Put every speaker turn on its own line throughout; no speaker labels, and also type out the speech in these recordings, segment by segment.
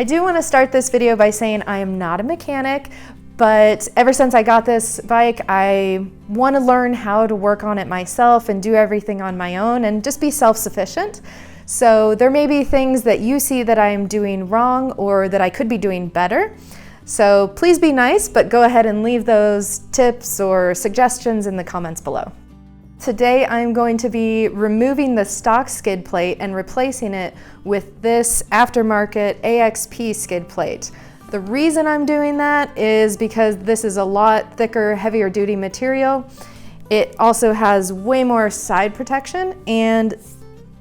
I do want to start this video by saying I am not a mechanic, but ever since I got this bike, I want to learn how to work on it myself and do everything on my own and just be self-sufficient. So there may be things that you see that I am doing wrong or that I could be doing better. So please be nice, but go ahead and leave those tips or suggestions in the comments below. Today I'm going to be removing the stock skid plate and replacing it with this aftermarket AXP skid plate. The reason I'm doing that is because this is a lot thicker, heavier duty material. It also has way more side protection, and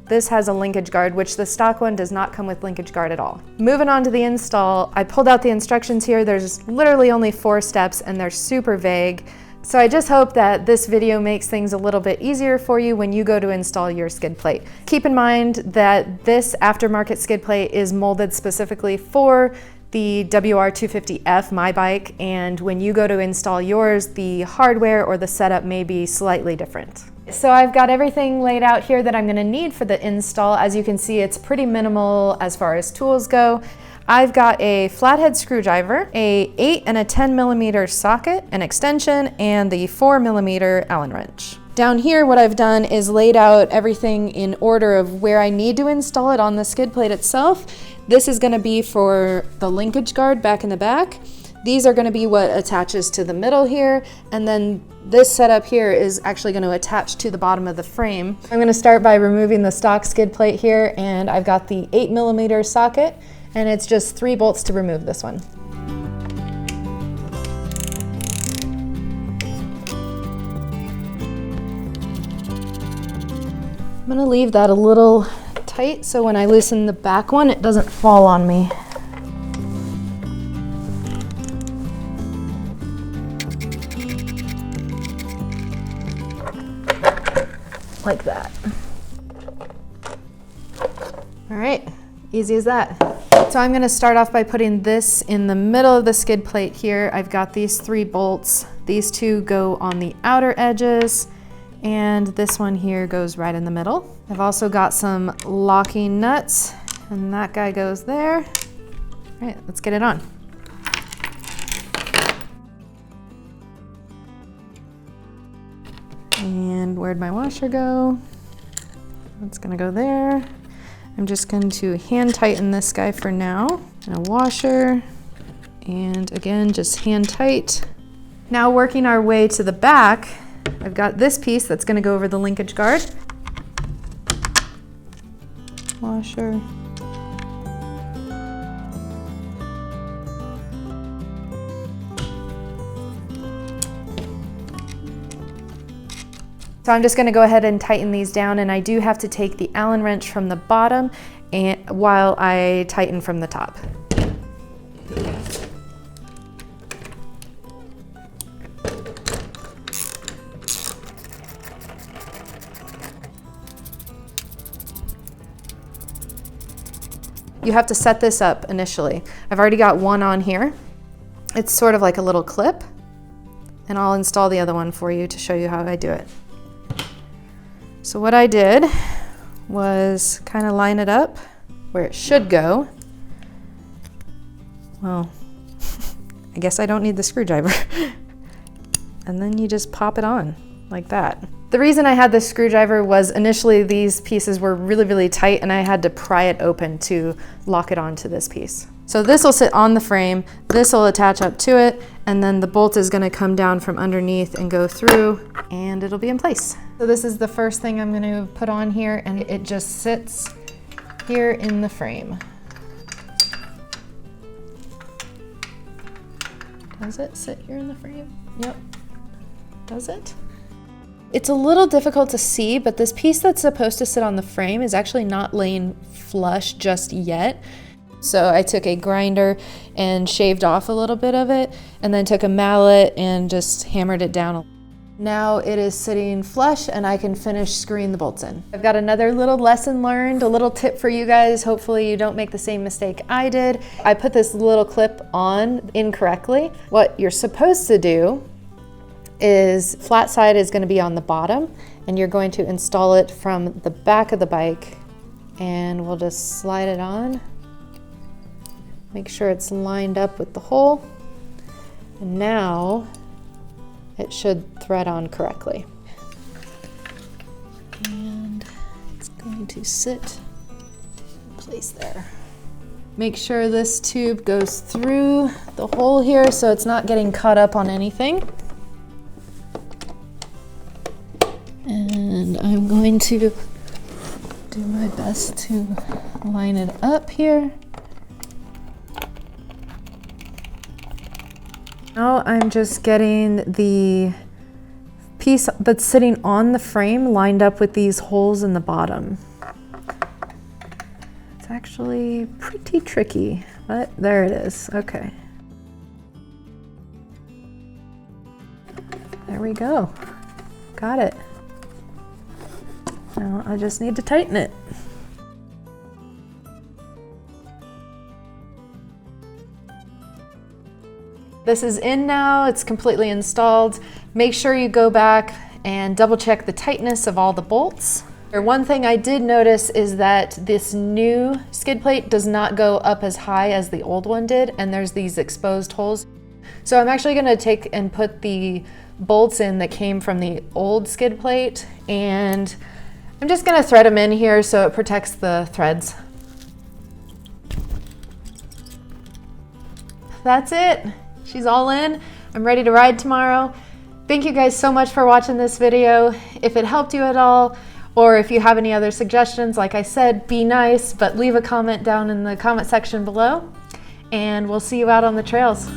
this has a linkage guard, which the stock one does not come with linkage guard at all. Moving on to the install, I pulled out the instructions here. There's literally only 4 steps and they're super vague. So I just hope that this video makes things a little bit easier for you when you go to install your skid plate. Keep in mind that this aftermarket skid plate is molded specifically for the WR250F, my bike, and when you go to install yours, the hardware or the setup may be slightly different. So I've got everything laid out here that I'm going to need for the install. As you can see, it's pretty minimal as far as tools go. I've got a flathead screwdriver, a 8 and a 10 millimeter socket, an extension, and the 4 millimeter Allen wrench. Down here, what I've done is laid out everything in order of where I need to install it on the skid plate itself. This is going to be for the linkage guard back in the back. These are going to be what attaches to the middle here, and then this setup here is actually going to attach to the bottom of the frame. I'm going to start by removing the stock skid plate here, and I've got the 8 millimeter socket, and it's just 3 bolts to remove this one. I'm going to leave that a little tight so when I loosen the back one, it doesn't fall on me. Like that. All right, easy as that. So I'm gonna start off by putting this in the middle of the skid plate here. I've got these 3 bolts. These 2 go on the outer edges, and this one here goes right in the middle. I've also got some locking nuts, and that guy goes there. All right, let's get it on. And where'd my washer go? It's gonna go there. I'm just going to hand tighten this guy for now. And a washer, and again, just hand tight. Now working our way to the back, I've got this piece that's gonna go over the linkage guard. Washer. So I'm just going to go ahead and tighten these down, and I do have to take the Allen wrench from the bottom and while I tighten from the top. You have to set this up initially. I've already got one on here. It's sort of like a little clip, and I'll install the other one for you to show you how I do it. So what I did was kind of line it up where it should go. Well, I guess I don't need the screwdriver. And then you just pop it on like that. The reason I had this screwdriver was initially these pieces were really, really tight, and I had to pry it open to lock it onto this piece. So this will sit on the frame, this will attach up to it, and then the bolt is gonna come down from underneath and go through, and it'll be in place. So this is the first thing I'm gonna put on here, and it just sits here in the frame. Does it sit here in the frame? Yep. Does it? It's a little difficult to see, but this piece that's supposed to sit on the frame is actually not laying flush just yet. So I took a grinder and shaved off a little bit of it, and then took a mallet and just hammered it down. Now it is sitting flush, and I can finish screwing the bolts in. I've got another little lesson learned, a little tip for you guys. Hopefully you don't make the same mistake I did. I put this little clip on incorrectly. What you're supposed to do is flat side is going to be on the bottom, and you're going to install it from the back of the bike, and we'll just slide it on Make sure it's lined up with the hole. And now it should thread on correctly. And it's going to sit in place there. Make sure this tube goes through the hole here so it's not getting caught up on anything. And I'm going to do my best to line it up here. Now I'm just getting the piece that's sitting on the frame lined up with these holes in the bottom. It's actually pretty tricky, but there it is. Okay. There we go. Got it. Now I just need to tighten it. This is in now, it's completely installed. Make sure you go back and double check the tightness of all the bolts. One thing I did notice is that this new skid plate does not go up as high as the old one did, and there's these exposed holes. So I'm actually gonna take and put the bolts in that came from the old skid plate, and I'm just gonna thread them in here so it protects the threads. That's it. She's all in. I'm ready to ride tomorrow. Thank you guys so much for watching this video. If it helped you at all, or if you have any other suggestions, like I said, be nice, but leave a comment down in the comment section below, and we'll see you out on the trails.